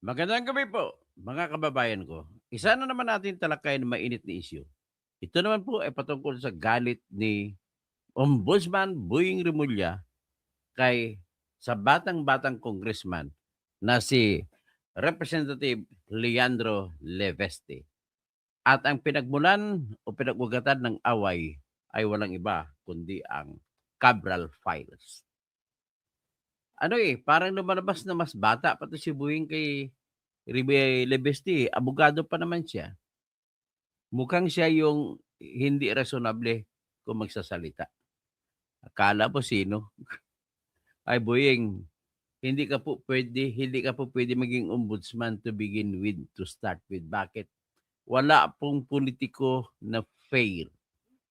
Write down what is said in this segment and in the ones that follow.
Magandang gabi po, mga kababayan ko. Isa na naman natin talakayin na mainit na issue. Ito naman po ay patungkol sa galit ni Ombudsman Boying Rimulya kay sa batang-batang congressman na si Representative Leandro Leveste. At ang pinagmulan o pinag-ugatan ng away ay walang iba kundi ang Cabral Files. Ano parang lumalabas na mas bata pa to si Boying kay Leveste, abogado pa naman siya. Mukhang siya yung hindi resonable kung magsasalita. Akala mo sino? Ay Boyeng, hindi ka po pwede maging ombudsman to begin with, to start with. Bakit? Wala pong politiko na fair.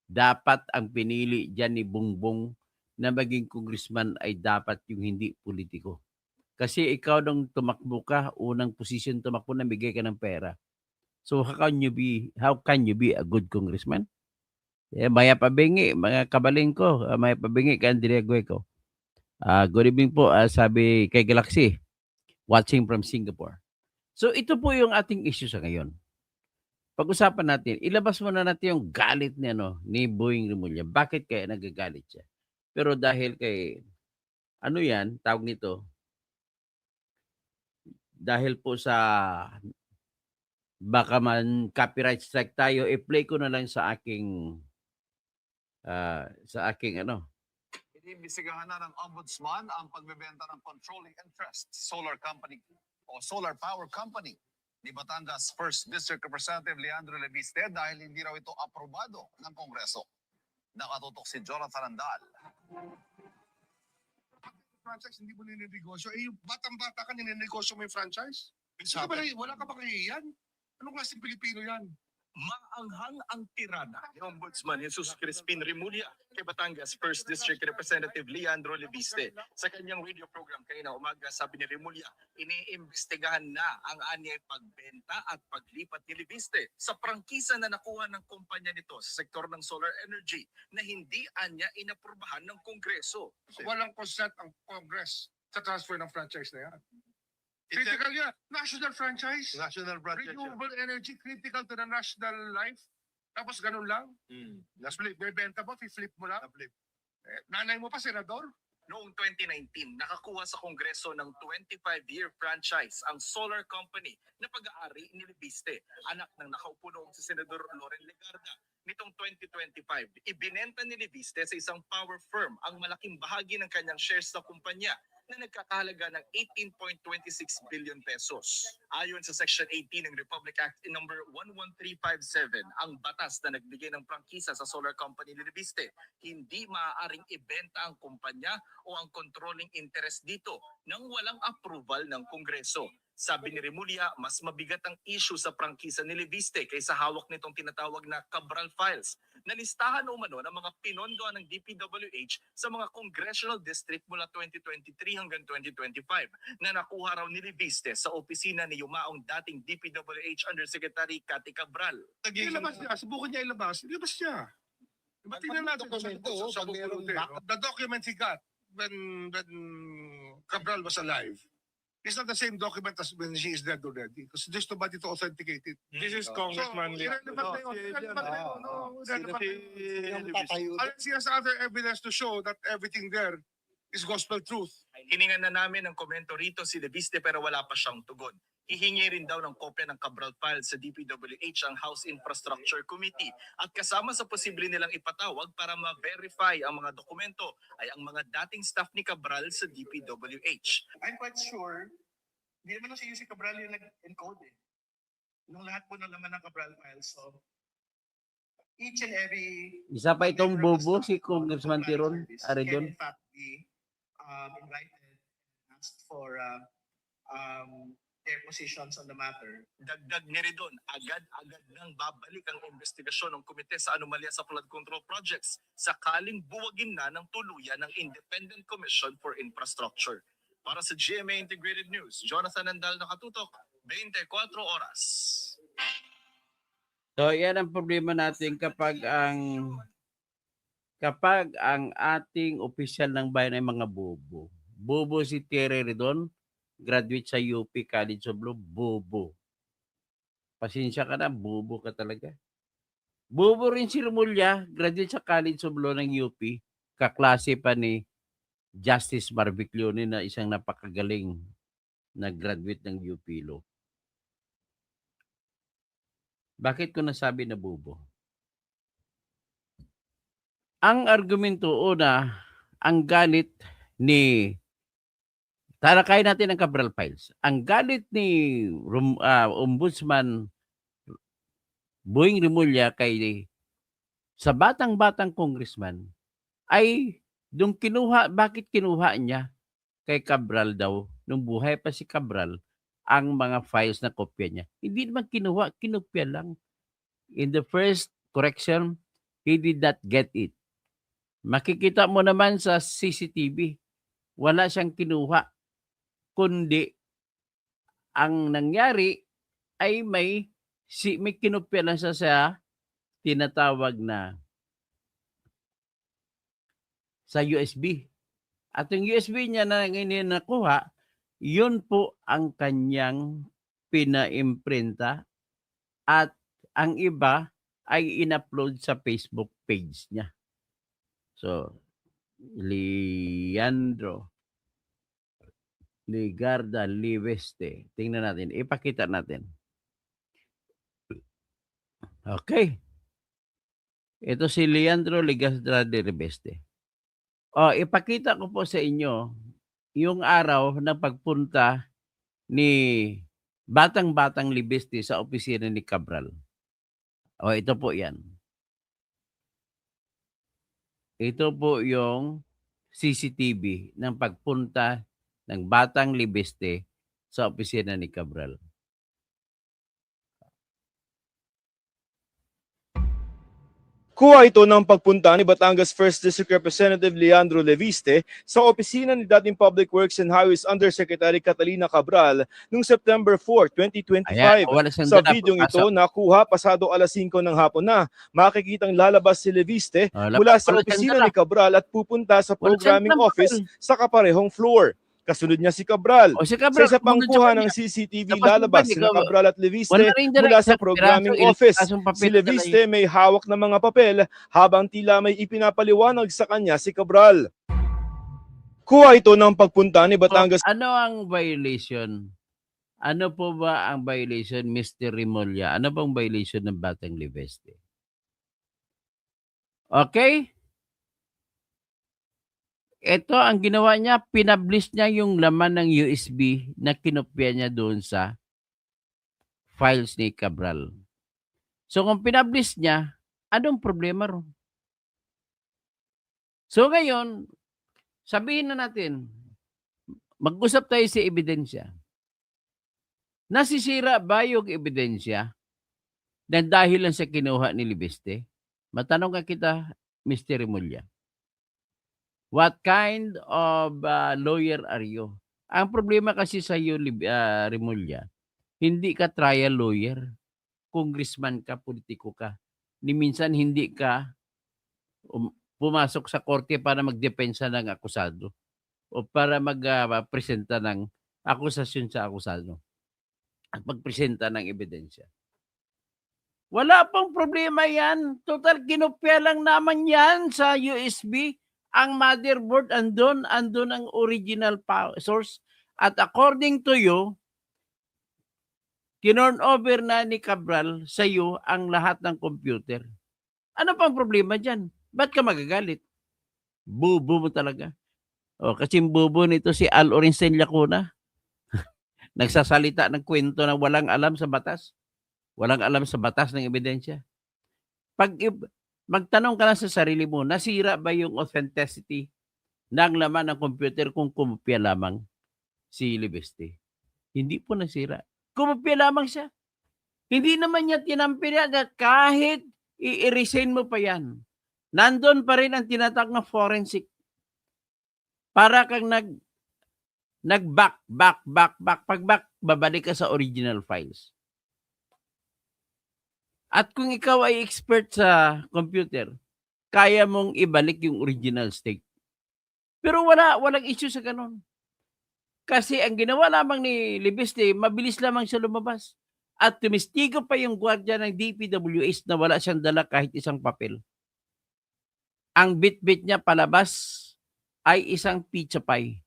Dapat ang pinili diyan ni Bongbong na maging congressman ay dapat yung hindi politiko. Kasi ikaw nung tumakbo ka, unang posisyon tumakbo, namigay ka ng pera. So how can you be a good congressman? Maya pabingi, mga kabaling ko, maya pabingi kay Andrea Gueco. Good evening po, sabi kay Galaxy, watching from Singapore. So ito po yung ating issue sa ngayon. Pag-usapan natin, ilabas muna natin yung galit ni ni Boying Rimulya. Bakit kaya nagagalit siya? Pero dahil kay ano 'yan, tawag nito, dahil po sa baka man copyright strike tayo, i-play ko na lang sa aking Iniimbestigahan na ng Ombudsman ang pagbebenta ng controlling interest solar company o solar power company ni Batangas 1st District Representative Leandro Leviste dahil hindi raw ito aprobado ng Kongreso. Nakatutok si Jonathan Andal. Franchise, hindi mo ninegosyo. Yung batang-bata ka, ninegosyo mo yung franchise? Wala ka ba kahihiyan? Anong klaseng Pilipino yan? Maanghang ang tirada ni Ombudsman Jesus Crispin Rimulya kay Batangas 1st District Representative Leandro Leviste. Sa kanyang radio program kanina umaga, sabi ni Rimulya, iniimbestigahan na ang anyay pagbenta at paglipat ni Leviste sa prangkisa na nakuha ng kumpanya nito sa sektor ng solar energy na hindi anya inaprubahan ng Kongreso. Walang consent ang Congress sa transfer ng franchise na yan. Critical yan. National franchise. National Project. Renewable energy, critical to the national life. Tapos ganun lang. Flip. May benta mo, flip mo lang. Nanay mo pa, senador. Noong 2019, nakakuha sa Kongreso ng 25-year franchise ang solar company na pag-aari ni Leviste, anak ng nakaupo noong si Senador Loren Legarda. Nitong 2025, ibinenta ni Leviste sa isang power firm ang malaking bahagi ng kanyang shares sa kumpanya na nagkakahalaga ng 18.26 billion pesos. Ayon sa Section 18 ng Republic Act number 11357, ang batas na nagbigay ng prangkisa sa solar company ni Leviste, hindi maaaring ibenta ang kumpanya o ang controlling interest dito nang walang approval ng Kongreso. Sabi ni Rimulya, mas mabigat ang issue sa prangkisa ni Leviste kaysa hawak nitong tinatawag na Cabral Files, na listahan umano ng mga pinondoan ng DPWH sa mga congressional district mula 2023 hanggang 2025 na nakuha raw ni Leviste sa opisina ni yumaong dating DPWH Undersecretary Cathy Cabral. Ilabas niya. Subukan niya ilabas. Ilabas niya. Tingnan natin sa bukulote. The documents he got when Cabral was alive, it's not the same document as when she is dead already. Because there's nobody to authenticate it. This is Congressman Irrelevant na yun. Unless he has other evidence to show that everything there is gospel truth. Hiningan na namin ng komento rito si Leviste pero wala pa siyang tugon. Hihingi rin daw ng kopya ng Cabral File sa DPWH ang House Infrastructure Committee at kasama sa posible nilang ipatawag para ma-verify ang mga dokumento ay ang mga dating staff ni Cabral sa DPWH. I'm quite sure, hindi naman si UC Cabral yung nag-encode eh. Nung lahat po ng laman ng Cabral files, so each and every... Isa pa itong bobo, si Congressman Tiron Aredon. In fact, we invited and asked for their positions on the matter. Dagdag ni Redon, agad-agad nang babalik ang investigasyon ng komite sa anomalya sa flood control projects sakaling buwagin na ng tuluyan ng Independent Commission for Infrastructure. Para sa GMA Integrated News, Jonathan Andal, nakatutok, 24 oras. So yan ang problema natin kapag ang ating opisyal ng bayan ay mga bobo. Bobo si Terry Redon, graduate sa UP College of Law, bobo. Pasensya ka na, bobo ka talaga. Bobo rin si Remulla, graduate sa College of Law ng UP, kaklase pa ni Justice Barbiclione na isang napakagaling na graduate ng UP Law. Bakit ko nasabi na bobo? Ang argumento una, ang galit ni talakayin natin ang Cabral Files. Ang galit ni Ombudsman Boying Remulla kay sa batang-batang congressman ay bakit kinuha niya kay Cabral daw nung buhay pa si Cabral ang mga files na kopya niya. Hindi naman kinuha, kinopya lang. In the first correction, he did not get it. Makikita mo naman sa CCTV, wala siyang kinuha. Kundi ang nangyari ay may kinopya lang siya sa tinatawag na sa USB. At yung USB niya na nakuha, yun po ang kanyang pina-imprinta at ang iba ay in-upload sa Facebook page niya. So, Leandro Legarda Liveste. Tingnan natin. Ipakita natin. Okay. Ito si Leandro Legarda Liveste. Ipakita ko po sa inyo yung araw ng pagpunta ni batang-batang Liveste sa opisina ni Cabral. Ito po yan. Ito po yung CCTV ng pagpunta ng batang Liveste sa opisina ni Cabral. Kuha ito ng pagpunta ni Batangas 1st District Representative Leandro Leviste sa opisina ni dating Public Works and Highways Undersecretary Catalina Cabral noong September 4, 2025. Sa videong ito, nakuha pasado alas 5 ng hapon na. Makikitang lalabas si Leviste mula sa opisina ni Cabral at pupunta sa programming office sa kaparehong floor. Kasunod niya si Cabral. Sa isa pang kuha ng CCTV, lalabas si Cabral at Leviste mula sa programming office. Si Leviste may hawak na mga papel habang tila may ipinapaliwanag sa kanya si Cabral. Kuha ito ng pagpunta ni Batangas. Ano ang violation? Ano po ba ang violation, Mr. Remulla? Ano bang violation ng batang Leviste? Okay? Ito ang ginawa niya, pinablish niya yung laman ng USB na kinopya niya doon sa files ni Cabral. So kung pinablish niya, anong problema ron? So ngayon, sabihin na natin, mag-usap tayo sa ebidensya. Nasisira ba yung ebidensya na dahil lang sa kinuha ni Leviste? Matanong ka kita, Mr. Remulla. What kind of lawyer are you? Ang problema kasi sa iyo, Remulla, hindi ka trial lawyer. Congressman ka, politiko ka. Ni minsan hindi ka pumasok sa korte para magdepensa ng akusado o para magpresenta ng akusasyon sa akusado at magpresenta ng ebidensya. Wala pang problema yan. Total, kinopya lang naman yan sa USB. Ang motherboard andun ang original source. At according to you, kinurn over na ni Cabral sa iyo ang lahat ng computer. Ano pang problema dyan? Ba't ka magagalit? Bubo mo talaga. Kasi bubo nito si Al Orensen Lacuna. Nagsasalita ng kwento na walang alam sa batas. Walang alam sa batas ng ebidensya. Pag magtanong ka lang sa sarili mo, nasira ba yung authenticity ng laman ng computer kung kumopya lamang si Leviste? Hindi po nasira. Kumopya lamang siya. Hindi naman niya tinampir yan at kahit i-resign mo pa yan, nandun pa rin ang tinatawag na forensic. Para kang nag-back, pag-back, babalik ka sa original files. At kung ikaw ay expert sa computer, kaya mong ibalik yung original state. Pero walang issue sa ganun. Kasi ang ginawa lamang ni Libiste, mabilis lamang siya lumabas. At tumistigo pa yung gwardiya ng DPWH na wala siyang dala kahit isang papel. Ang bit-bit niya palabas ay isang pizza pie.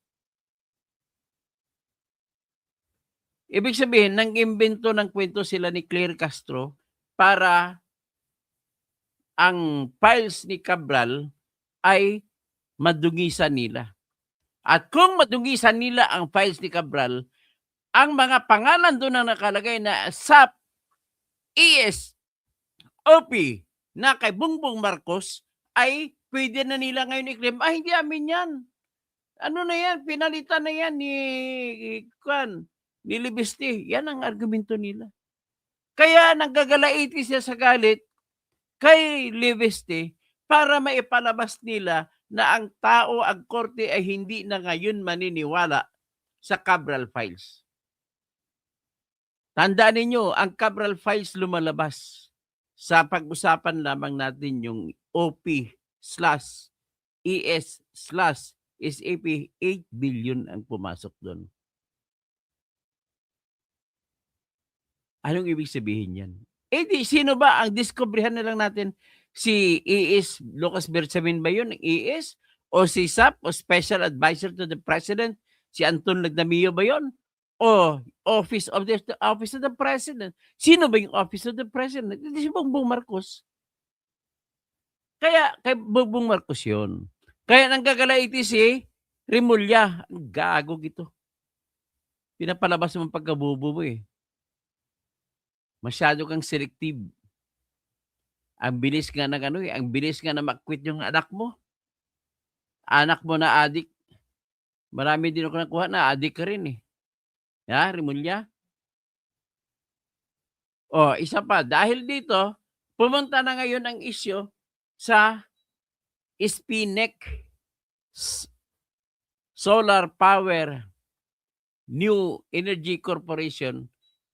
Ibig sabihin, nang-imbento ng kwento sila ni Claire Castro para ang files ni Cabral ay madungisan nila. At kung madungisan nila ang files ni Cabral, ang mga pangalan doon na nakalagay na SAP, ES, OP na kay Bongbong Marcos ay pwede na nila ngayon i-claim, hindi amin yan. Ano na yan, pinalitan na yan ni Libiste. Yan ang argumento nila. Kaya nanggagalaiti siya sa galit kay Libiste para maipalabas nila na ang tao, ang korte ay hindi na ngayon maniniwala sa Cabral Files. Tandaan ninyo, ang Cabral Files lumalabas sa pag-usapan lamang natin yung OP/ES/SAP, 8 billion ang pumasok doon. Anong ibig sabihin yan? Di, sino ba ang diskubrihan na lang natin? Si ES Lucas Bersamin ba yun? ES? O si SAP? O Special Advisor to the President? Si Anton Lagdamillo ba yun? O Office of the President? Sino ba yung Office of the President? Hindi si Bongbong Marcos. Kaya kay Bongbong Marcos yun. Kaya nanggagalaiti si Remulla. Ang gago gito. Pinapalabas mo ang pagkabubo mo eh. Masyado kang selective. Ang bilis nga ng ang bilis nga na mag-quit yung anak mo. Anak mo na adik. Marami din ako nakuha na adik ka rin eh. Remulla. Isa pa. Dahil dito, pumunta na ngayon ang isyu sa SPNEC, Solar Power New Energy Corporation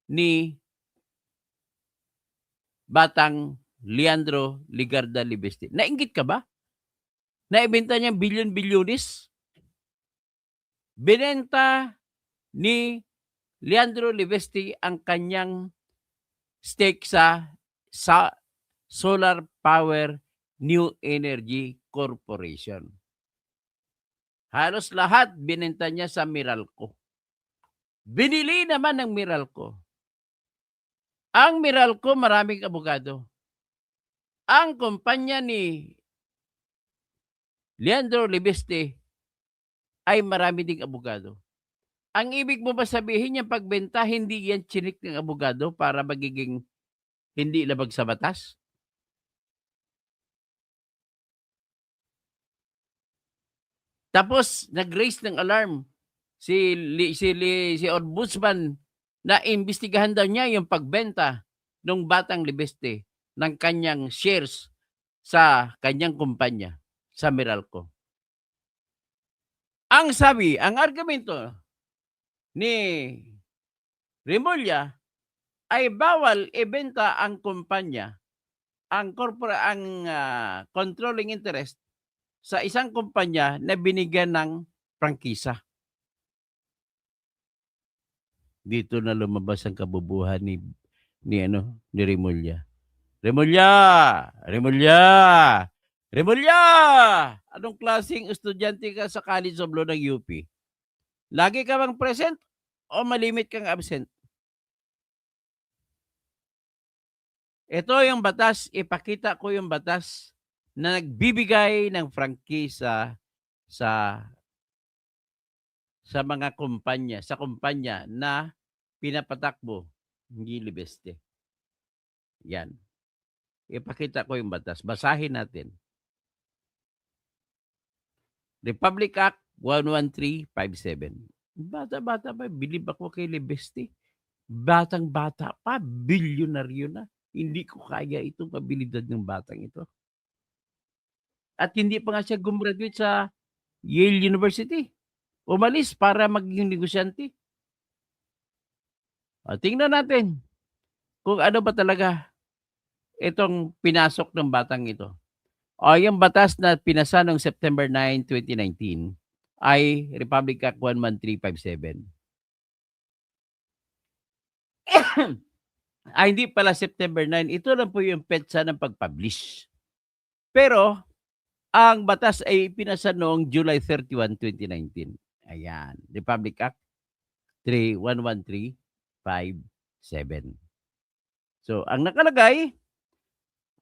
ni Batang Leandro Legarda Libiste. Nainggit ka ba? Naibenta niya bilyon-bilyonis? Binenta ni Leandro Libiste ang kanyang stake sa Solar Power New Energy Corporation. Halos lahat binenta niya sa Meralco. Binili naman ng Meralco. Ang Meralco maraming abogado. Ang kumpanya ni Leandro Libiste ay marami ding abogado. Ang ibig mo ba sabihin yung pagbenta, hindi yan chinik ng abogado para magiging hindi labag sa batas? Tapos, nag-raise ng alarm si Ombudsman na imbestigahan daw niya yung pagbenta ng Batang Libiste ng kanyang shares sa kanyang kumpanya sa Meralco. Ang sabi, ang argumento ni Remulla ay bawal ibenta ang kumpanya, ang controlling interest sa isang kumpanya na binigyan ng prangkisa. Dito na lumabas ang kabubuhan ni Remulla. Remulla! Anong klaseng estudyante ka sa College of Law ng UP? Lagi ka bang present o malimit kang absent? Ito yung batas, ipakita ko yung batas na nagbibigay ng prangkisa sa mga kumpanya, na pinapatakbo ni Libiste. Yan. Ipakita ko yung batas. Basahin natin. Republic Act 11357. Bata-bata pa, bilib ako kay Libiste. Batang-bata pa, bilyonaryo na. Hindi ko kaya itong abilidad ng batang ito. At hindi pa nga siya gumraduate sa Yale University. Umalis para maging negosyante. Tingnan natin kung ano ba talaga itong pinasok ng batang ito. Yung batas na pinasa noong September 9, 2019 ay Republic Act 11357. Hindi pala September 9. Ito lang po yung petsa ng pag-publish. Pero, ang batas ay pinasa noong July 31, 2019. Ayan. Republic Act 11357. So, ang nakalagay,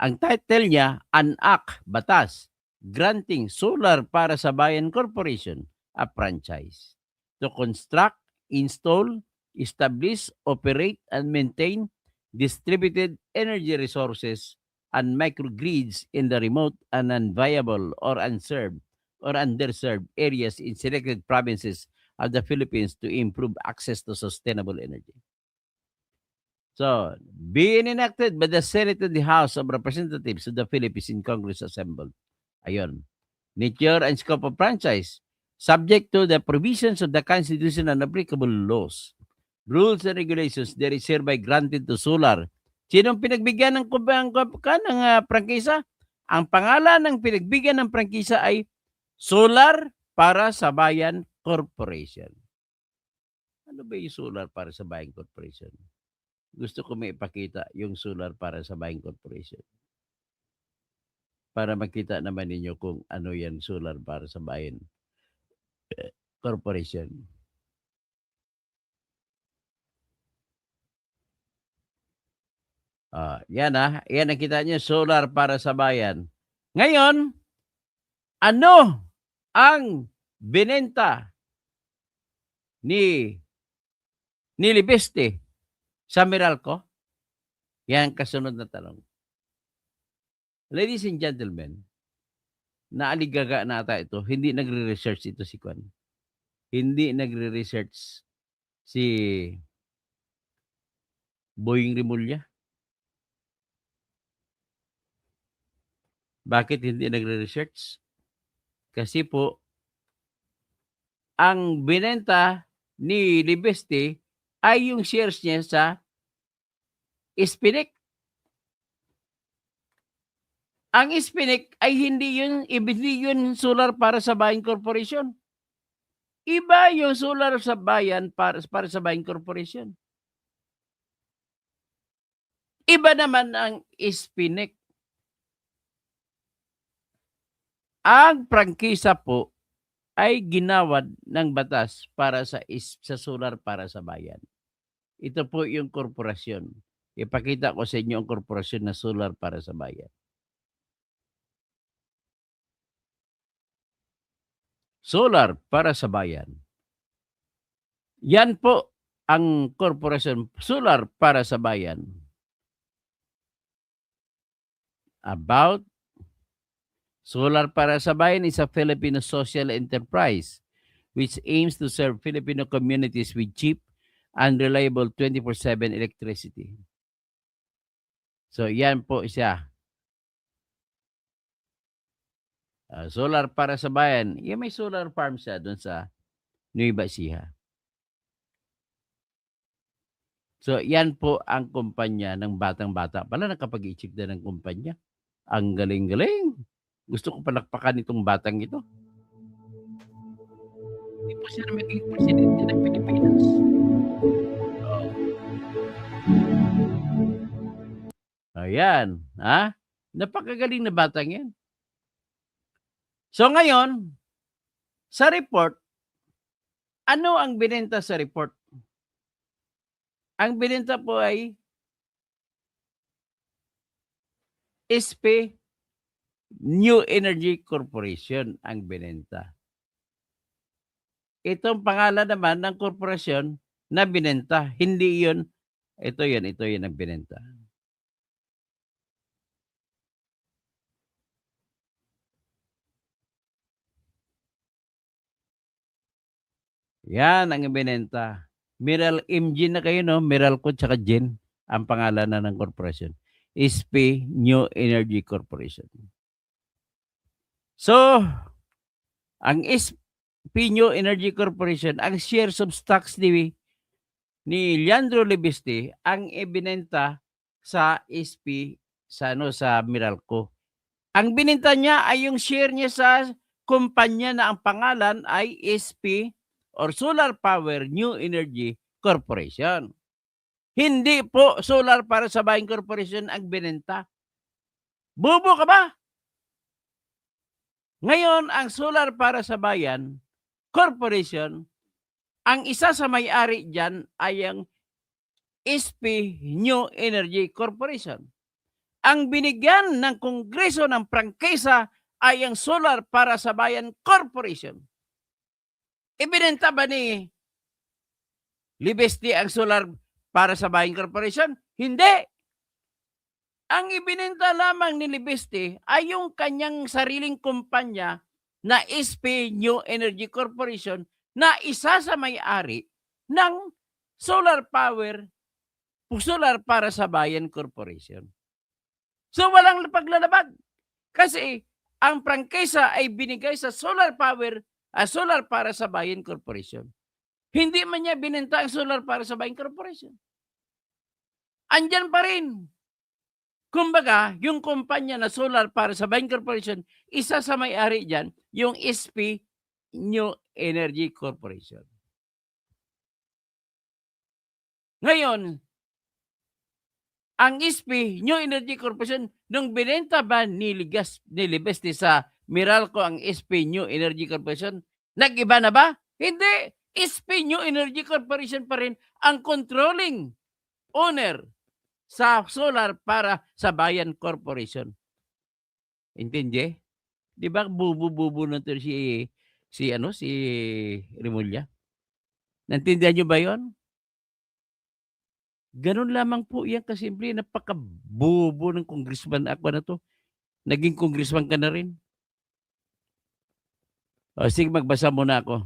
ang title niya, an act, batas, granting Solar para sa Bayan Corporation a franchise to construct, install, establish, operate, and maintain distributed energy resources and microgrids in the remote and unviable or unserved or underserved areas in selected provinces of the Philippines to improve access to sustainable energy. So, being enacted by the Senate and the House of Representatives of the Philippines in Congress assembled. Ayun. Nature and scope of franchise, subject to the provisions of the Constitution and applicable laws, rules and regulations, there is hereby granted to Solar. Sinong pinagbigyan ng prangkisa? Ang pangalan ng pinagbigyan ng prangkisa ay Solar para sa Bayan Corporation. Ano ba yung Solar para sa Bayan Corporation? Gusto ko may ipakita yung Solar para sa Bayan Corporation. Para makita naman ninyo kung ano yan Solar para sa Bayan Corporation. Yan yan ang kita nyo, Solar para sa Bayan. Ngayon, ano ang binenta ni Libeste sa Meralco? Yan kasunod na tanong. Ladies and gentlemen, naaligaga na ata ito. Hindi nagre-research ito si Kwan. Hindi nagre-research si Boying Rimulya. Bakit hindi nagre-research? Kasi po, ang binenta ni Libeste ay yung shares niya sa Spinec. Ang Spinec ay hindi yun Solar para sa Bayan Corporation. Iba yung Solar sa Bayan para sa Bayan Corporation. Iba naman ang Spinec. Ang prangkisa po ay ginawad ng batas para sa Solar para sa Bayan. Ito po yung korporasyon. Ipakita ko sa inyo ang korporasyon na Solar para sa Bayan. Solar para sa Bayan. Yan po ang korporasyon Solar para sa Bayan. About Solar para sa Bayan is a Filipino social enterprise which aims to serve Filipino communities with cheap and reliable 24/7 electricity. So, yan po siya. Solar para sa Bayan. Yan, may solar farm siya doon sa Nueva Ecija. So, yan po ang kumpanya ng batang-bata. Pala nakapag-i-check na ng kumpanya. Ang galing-galing. Gusto ko palakpakan itong batang ito. Hindi po siya maging presidente ng Pilipinas. Ayan. Napakagaling na batang yan. So ngayon, sa report, ano ang binenta sa report? Ang binenta po ay SP New Energy Corporation ang binenta. Itong pangalan naman ng korporasyon na binenta. Hindi yun. Ito yun ang binenta. Yan ang binenta. Meral MG na kayo, no? Meralco tsaka Gen ang pangalan na ng korporasyon. SP New Energy Corporation. So, ang SP New Energy Corporation, ang shares of stocks ni Leandro Libiste ang ibinenta sa SP sa Meralco. Ang binenta niya ay yung share niya sa kumpanya na ang pangalan ay SP or Solar Power New Energy Corporation. Hindi po Solar para sa Bayan Corporation ang binenta. Bobo ka ba? Ngayon, ang Solar para sa Bayan Corporation, ang isa sa may-ari dyan ay ang SP New Energy Corporation. Ang binigyan ng Kongreso ng prangkisa ay ang Solar para sa Bayan Corporation. Ibinenta ba ni Libeste ang Solar para sa Bayan Corporation? Hindi. Ang ibinenta lamang ni Libeste ay yung kanyang sariling kumpanya na SP New Energy Corporation na isa sa may-ari ng Solar para sa Bayan Corporation. So walang paglalabag. Kasi ang prangkisa ay binigay sa Solar para sa Bayan Corporation. Hindi man niya binenta ang Solar para sa Bayan Corporation. Andyan pa rin. Kumbaga, yung kumpanya na Solar para sa Bayan Corporation, isa sa may-ari dyan, yung SP New Energy Corporation. Ngayon, ang SP New Energy Corporation, nung binenta ba ni Libeste sa Meralco ang SP New Energy Corporation, nag-iba na ba? Hindi. SP New Energy Corporation pa rin ang controlling owner sa Solar para sa Bayan Corporation. Intindi? Di ba bubu-bubu na to si Remulla? Naintindihan niyo ba 'yon? Ganun lamang po yan kasimple, napakabubo ng congressman ako na to. Naging congressman ka na rin. O sige, magbasa muna ako.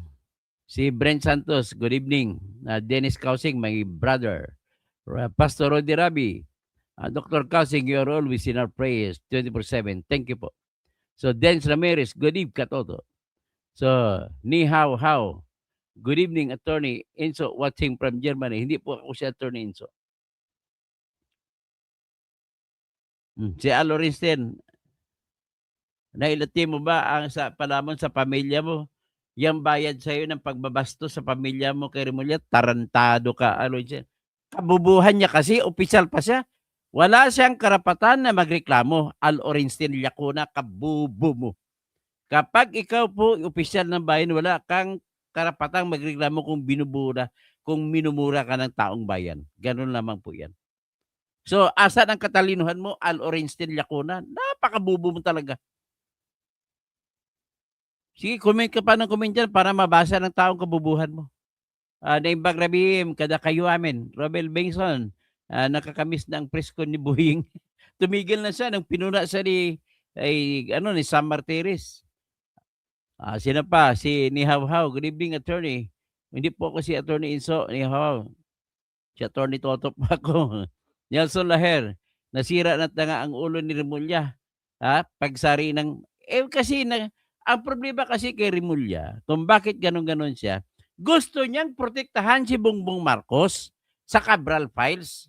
Si Brent Santos, good evening. Dennis Kausing, my brother. Pastor Rodi Rabi, Dr. Kausing, you are always in our prayers 24/7. Thank you po. So, Dennis Ramirez, good evening, Katoto. So, ni hao. Good evening, Attorney Enzo, watching from Germany. Hindi po ako si Attorney Enzo. Si Alorinsten, nailati mo ba ang palamon sa pamilya mo? Yang bayad sa iyo ng pagbabasto sa pamilya mo kay Remulla? Tarantado ka, Alorinsten. Kabubuhan niya kasi, opisyal pa siya. Wala siyang karapatan na magreklamo. Alorinsten Lacuna, kabubo mo. Kapag ikaw po opisyal ng bayan, wala kang karapatang magreklamo kung minumura ka ng taong bayan. Ganun lamang po yan. So, asan ang katalinuhan mo, Alorinsten Lacuna? Napakabubo mo talaga. Sige, comment ka pa ng comment dyan para mabasa ng taong kabubuhan mo. Naimbag Rabim, kada kayo amin. Robel Bengson, nakakamiss na ang presko ni Buhing. Tumigil na siya nang pinuna siya ni Sam Martires. Sino pa? Si ni Hawhaw. Good evening, Attorney. Hindi po ako si Attorney Inso. Ni Hawhaw. Si Attorney Toto pa ako. Nelson Laher. Nasira na nga ang ulo ni Remulla. Pagsari ng... ang problema kasi kay Remulla, kung bakit ganon-ganon siya, gusto niyang protektahan si Bongbong Marcos sa Cabral Files.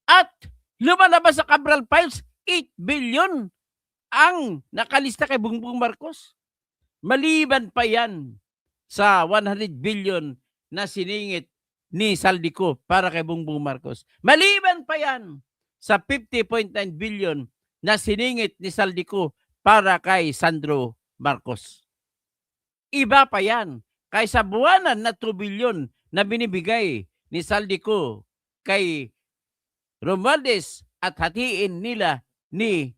At lumalabas sa Cabral Files, 8 billion ang nakalista kay Bongbong Marcos. Maliban pa yan sa 100 billion na siningit ni Saldico para kay Bongbong Marcos. Maliban pa yan sa 50.9 billion na siningit ni Saldico para kay Sandro Marcos. Iba pa yan kaysa buwanan na 2 billion na binibigay ni Saldico kay Romualdez at hatiin nila ni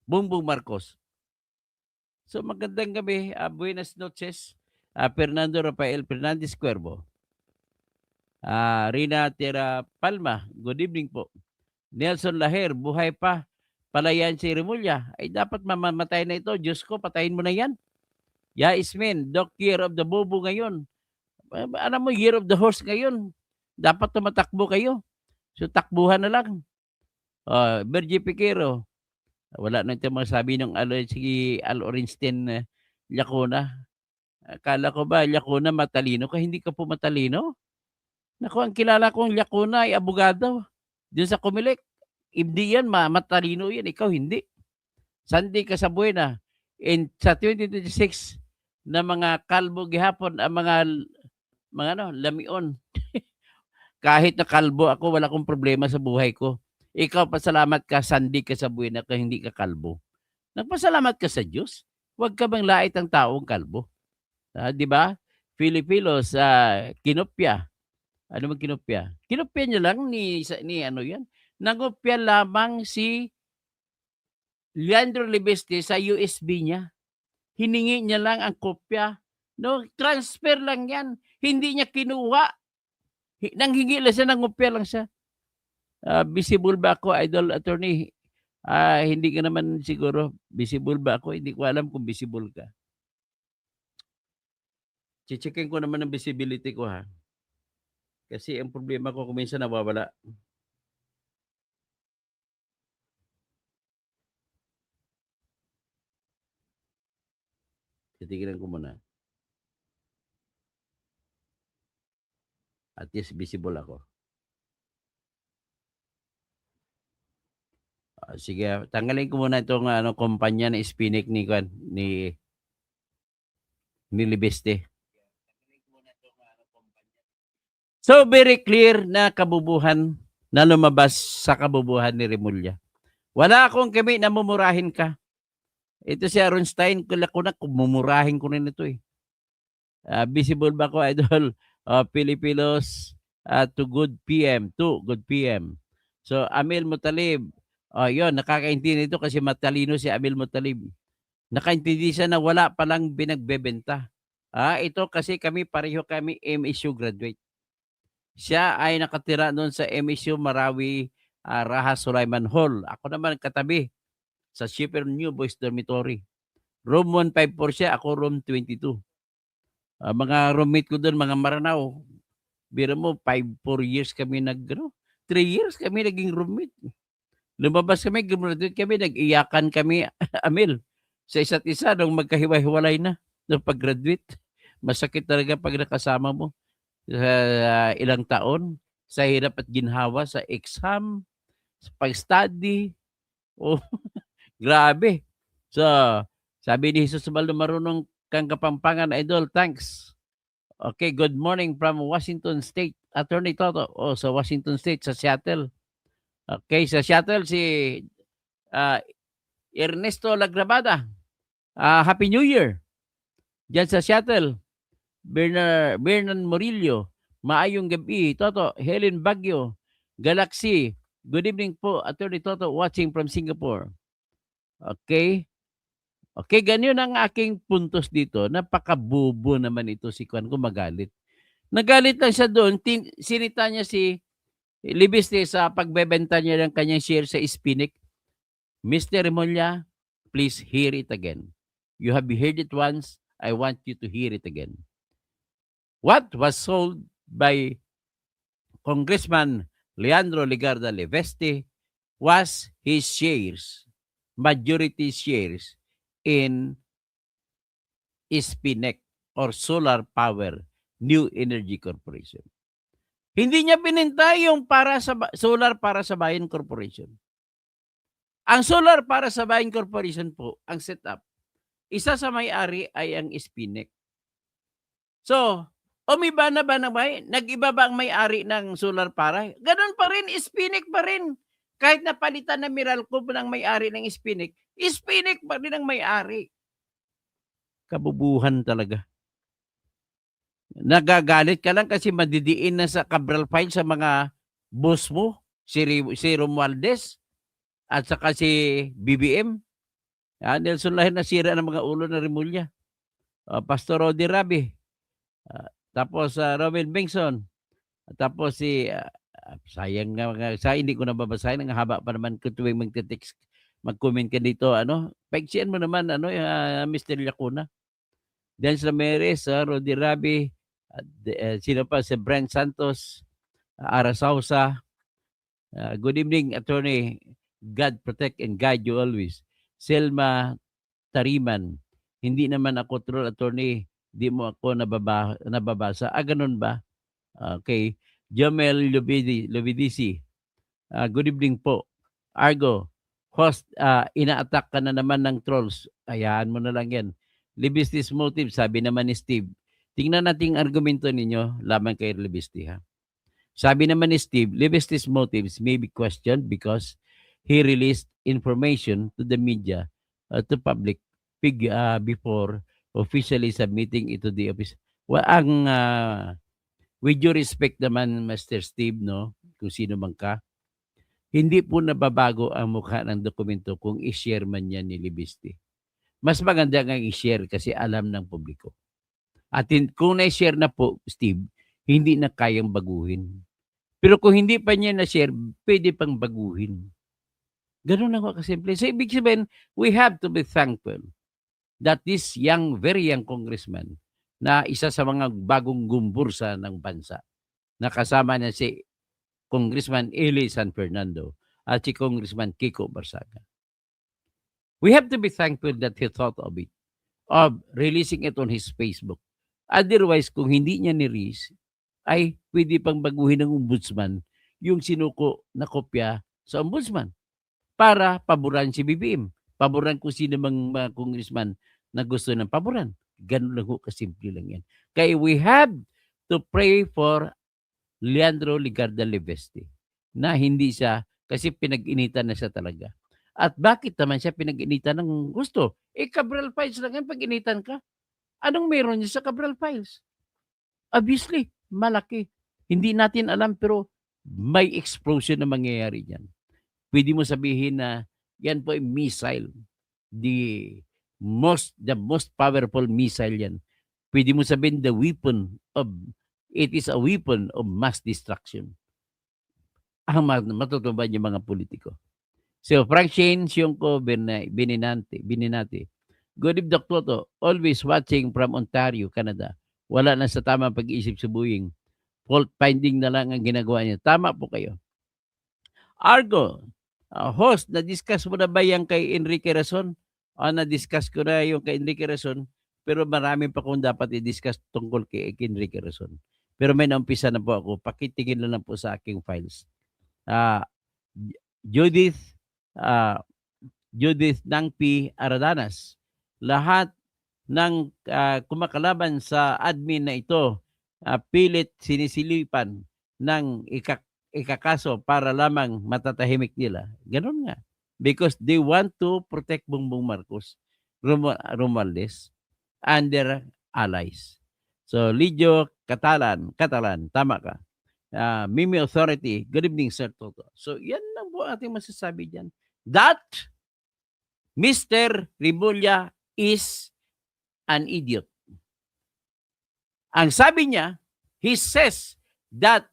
Bongbong Marcos. So magandang gabi, buenas noches, Fernando Rafael Fernandez Cuervo. Rina Tera Palma, good evening po. Nelson Laher, buhay pa. Palayan si Remulla. Ay dapat mamamatay na ito. Diyos ko, patayin mo na yan. Ismin, Doc, Year of the Bobo ngayon. Alam mo, Year of the Horse ngayon. Dapat tumatakbo kayo. So takbuhan na lang. Bergie Piquero. Wala na ito masabi ng si Alorinsten Lacuna. Akala ko ba, Lacuna, matalino ka? Hindi ka po matalino? Naku, ang kilala kong Lacuna ay abogado. Doon sa Comelec. Hindi yan, matalino yan. Ikaw hindi. Sandy Casabuena. sa 2026 na mga kalbo gihapon ang mga lamion. Kahit na kalbo ako, wala akong problema sa buhay ko. Ikaw, pasalamat ka, sandi ka sa buhay na ka, hindi ka kalbo. Nagpasalamat ka sa Diyos. Huwag ka bang lait ang taong kalbo. Di ba? Filipinos, kinopya. Ano man kinopya? Kinopya niya lang ni ano yan. Nangopya lamang si Leandro Libeste sa USB niya. Hiningi niya lang ang kopya. No, transfer lang yan. Hindi niya kinuha. Nanghingi lang siya, nangopya lang siya. Visible ba ako, idol attorney? Hindi ka naman siguro. Visible ba ako? Hindi ko alam kung visible ka. Checkin ko naman ang visibility ko, ha. Kasi ang problema ko kung minsan nawawala. Titignan ko muna. At least visible ako. Sige, tanggalin ko muna itong kumpanya na Spinek ni Libeste. So, very clear na kabubuhan na lumabas sa kabubuhan ni Remulla. Wala akong kami na mumurahin ka. Ito si Aaron Stein, kumumurahin ko rin ito eh. Visible ba ko, idol? Pilipinos to good PM. So, Amil Mutalib. Yun, nakakaintindi ito kasi matalino si Amil Mutalib. Nakaintindi siya na wala palang binagbebenta. Ito kasi pareho kami MSU graduate. Siya ay nakatira doon sa MSU Marawi Raha Sulaiman Hall. Ako naman katabi sa Shipper New Boys Dormitory. Room 154 siya, ako room 22. Mga roommate ko doon, mga Maranao. Biro mo, 4 years kami 3 years kami naging roommate. Lumabas kami, graduate kami, nag-iyakan kami, Amil, sa isa't isa nung magkahiwa-hiwalay na nung pag-graduate. Masakit talaga pag nakasama mo sa ilang taon, sa hirap at ginhawa, sa exam, sa pag-study. Grabe. So, sabi ni Jesus Baldo, marunong kang Kapampangan, idol, thanks. Okay, good morning from Washington State. Attorney Toto, sa Washington State, sa Seattle. Okay, sa Seattle, si Ernesto Lagrabada. Happy New Year. Diyan sa Seattle. Bernan Murillo, maayong gabi. Toto, Helen Baguio, Galaxy. Good evening po, Attorney Toto, watching from Singapore. Okay. Okay, ganyan ang aking puntos dito. Napakabubo naman ito si Kwan ko magalit. Nagalit lang siya doon. Sinita niya si Libeste sa pagbebenta niya ng kanyang share sa Spinek. Mr. Remulla, please hear it again. You have heard it once. I want you to hear it again. What was sold by Congressman Leandro Legarda Leveste was his shares, majority shares in Spinek or Solar Power New Energy Corporation. Hindi niya binenta yung Solar para sa Bayan Corporation. Ang Solar para sa Bayan Corporation po, ang setup, isa sa may-ari ay ang Spinek. So, umiba na ba na ba? Nag-iba ba ang may-ari ng Solar para? Ganun pa rin, Spinek pa rin. Kahit napalitan na Meralco ng may-ari ng Spinek, Spinek pa rin ang may-ari. Kabubuhan talaga. Nagagalit ka lang kasi madidiin na sa Cabral file sa mga boss mo, si Romualdez at saka si BBM. Nelson Lahir nasira ng mga ulo ng Remulla. Pastor Rodi Rabi. Tapos Robin Bengson. Tapos si sayang nga hindi ko nababasahin, ang haba pa naman kung tuwing magte-text, mag-comment ka dito, paiksian mo naman Mr. Lacuna. Dennis Ramirez, Rodi Rabi, sino pa si Brent Santos, Ara Sausa. Good evening, Attorney. God protect and guide you always. Selma Tariman. Hindi naman ako troll, Attorney. Di mo ako nababasa. Ganun ba? Okay. Jamel Lubidisi. Good evening po. Argo. host, ina-attack ka na naman ng trolls. Hayaan mo na lang yan. Libisti's motive, sabi naman ni Steve. Tingnan natin ang argumento ninyo laban kay Libisti, ha? Sabi naman ni Steve, Libisti's motives may be questioned because he released information to the media, to public before officially submitting it to the office. Well, with due respect naman, Mr. Steve, no, kung sino man ka, hindi po nababago ang mukha ng dokumento kung i-share man yan ni Libisti. Mas maganda nga i-share kasi alam ng publiko. At kung na-share na po, Steve, hindi na kayang baguhin. Pero kung hindi pa niya na-share, pwede pang baguhin. Ganun ako kasimple. So, ibig sabihin, we have to be thankful that this very young congressman na isa sa mga bagong gumbursa ng bansa, na kasama niya si Congressman Eli San Fernando at si Congressman Kiko Barsaga. We have to be thankful that he thought of it, of releasing it on his Facebook. Otherwise, kung hindi niya ni-release, ay pwede pang baguhin ng ombudsman yung sinuko na kopya sa ombudsman para paboran si BBM. Paboran kung sino mang mga congressman na gusto ng paboran. Ganun lang ho, kasimple lang yan. Kaya we have to pray for Leandro Ligarda Leveste na hindi siya, kasi pinag-initan na siya talaga. At bakit naman siya pinag-initan ng gusto? Cabral Files lang yan, pag-initan ka. Anong meron niya sa Cabral Files? Obviously, malaki. Hindi natin alam pero may explosion na mangyayari dyan. Pwede mo sabihin na yan po ay missile. The most powerful missile yan. Pwede mo sabihin it is a weapon of mass destruction. Ang matutuban yung mga politiko. So, Frank Shane, Sionco, Bininati. Good evening, Dr. Toto. Always watching from Ontario, Canada. Wala na sa tamang pag-iisip sa buwing. Fault finding na lang ang ginagawa niya. Tama po kayo. Argo, host, na-discuss mo na ba yan kay Enrique Rason? Na-discuss ko na yung kay Enrique Rason, pero marami pa kung dapat i-discuss tungkol kay Enrique Rason. Pero may naumpisa na po ako. Pakitingin na lang po sa aking files. Judith Nangpi Aradanas. Lahat ng kumakalaban sa admin na ito, pilit sinisilipan ng ikakaso para lamang matatahimik nila. Ganun nga. Because they want to protect Bongbong Marcos, Romualdez, and their allies. So, Lidio Catalan, tama ka. Mimi Authority, good evening, Sir Toto. So, yan lang po ating masasabi dyan. That Mr. Rimulya is an idiot. Ang sabi niya, he says that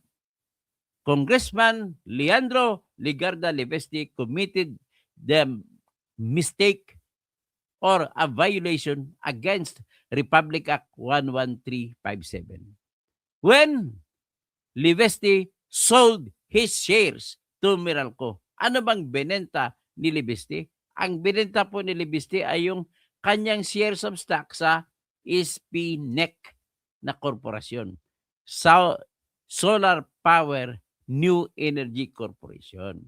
Congressman Leandro Ligarda Leveste committed the mistake or a violation against Republic Act 11357. When Leveste sold his shares to Meralco. Ano bang binenta ni Leveste? Ang binenta po ni Leveste ay yung kanyang shares of stock sa SPNEC na korporasyon. Solar Power New Energy Corporation.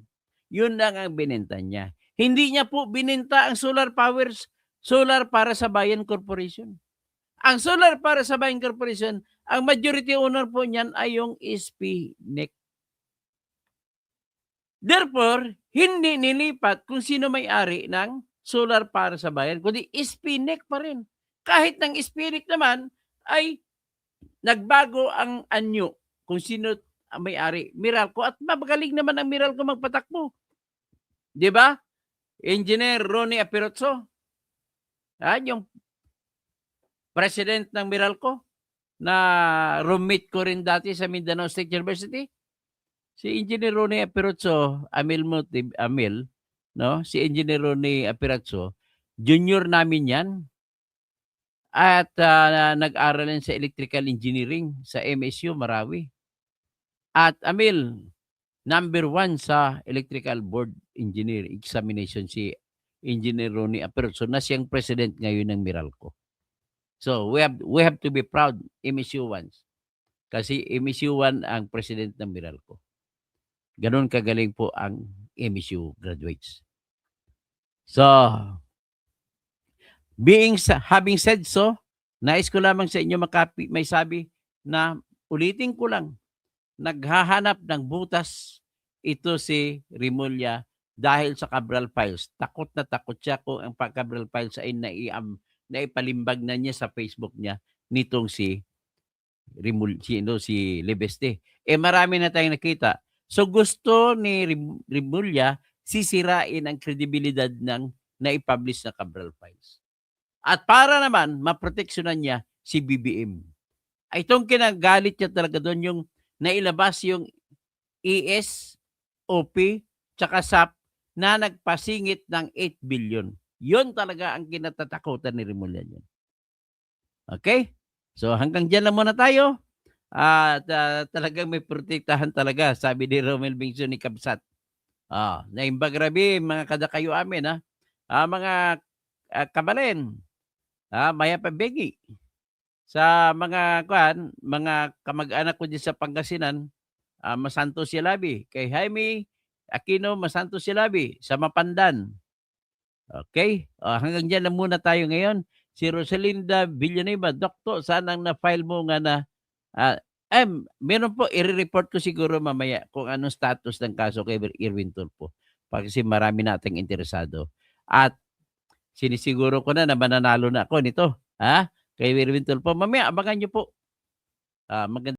Yun lang ang binenta niya. Hindi niya po binenta ang Solar para sa Bayan Corporation. Ang Solar para sa Bayan Corporation, ang majority owner po niyan ay yung SPNEC. Therefore, hindi nilipat kung sino may-ari ng Solar para sa Bayan, kundi SPNEC pa rin. Kahit ng SPNEC naman ay nagbago ang anyo kung sino ang may-ari. Meralco. At mabagaling naman ang Meralco magpatakbo. Di ba? Engineer Ronnie Apirotso. Yung president ng Meralco na roommate ko rin dati sa Mindanao State University. Si Engineer Ronnie Apirotso, si Engineer Ronnie Apirotso, junior namin yan. At nag-aral yan sa Electrical Engineering sa MSU, Marawi. At Amil, number 1 sa Electrical Board Engineer Examination si Engineer Ronnie Apirotso na siyang president ngayon ng Meralco. So, we have to be proud, MSU 1. Kasi MSU 1 ang president ng Meralco. Ganon kagaling po ang MSU graduates. So, having said so, nais ko lamang sa inyo may sabi na ulitin ko lang, naghahanap ng butas ito si Remulla dahil sa Cabral Files. Takot na takot siya kung ang Cabral Files ay naipalimbag na niya sa Facebook niya nitong si Libeste. Marami na tayong nakita. So gusto ni Remulla sisirain ang kredibilidad ng naipublish na Cabral Files. At para naman maproteksyonan niya si BBM. Itong kinagalit niya talaga doon yung nailabas yung ESOP tsaka SAP na nagpasingit ng 8 billion. Yun talaga ang kinatatakutan ni Remulla niyan. Okay? So hanggang dyan lang muna tayo. At talagang may protektahan talaga, sabi ni Romel Bingson ni Kabsat. Naimbag rabi, mga kadakayo amin, mga kabalen, maya pabegi. Sa mga kamag-anak ko dyan sa Pangasinan, Masanto Silabi. Kay Jaime Aquino, Masanto Silabi. Sa Mapandan. Okay? Hanggang dyan lang muna tayo ngayon. Si Rosalinda Villanueva, Doktor, sanang na-file mo nga na meron po, i-report ko siguro mamaya kung anong status ng kaso kay Irwin Tulfo. Kasi marami nating interesado. At sinisiguro ko na mananalo na ako nito. Kay Irwin Tulfo. Mamaya, abangan nyo po. Maganda.